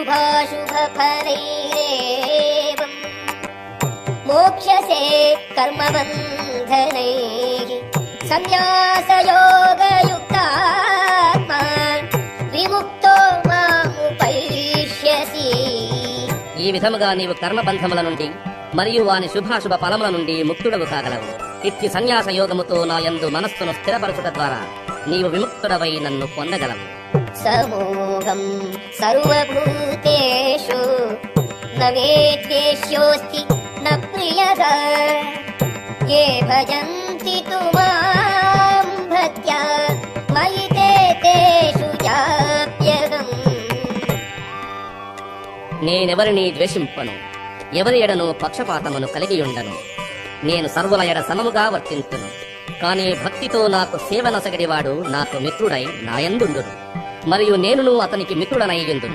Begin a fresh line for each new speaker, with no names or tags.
शुभाशुभफलैरेवम् मोक्षसे कर्मबन्धनैः संन्यासयोगयुक्तात्मा విముక్తో మాముపైష్యసి.
ఈ విధముగా నీవు కర్మబంధముల నుండి మరియు వాని శుభాశుభ ఫలముల నుండి ముక్తుడవు కాగలవు. ఇత్తి సన్యాస యోగముతో నా యందు మనస్సును స్థిరపరచుట ద్వారా నీవు విముక్తుడవై నన్ను పొందగలవు.
సమోహం సర్వభూతేషు న వేద్యేష్యోస్తి న ప్రియః ఏ భజంతి తు మాం భక్త్యా మయి తేషు జాప్యహం.
నేనెవరిని ద్వేషింపను, ఎవరి ఎడను పక్షపాతమును కలిగియుండను. నేను సర్వుల ఎడ సమముగా వర్తింతును. కాని భక్తితో నాకు సేవనొసగడివాడు నాకు మిత్రుడై నాయందుండును, మరియు నేనును అతనికి మిత్రుడనయ్యుందును.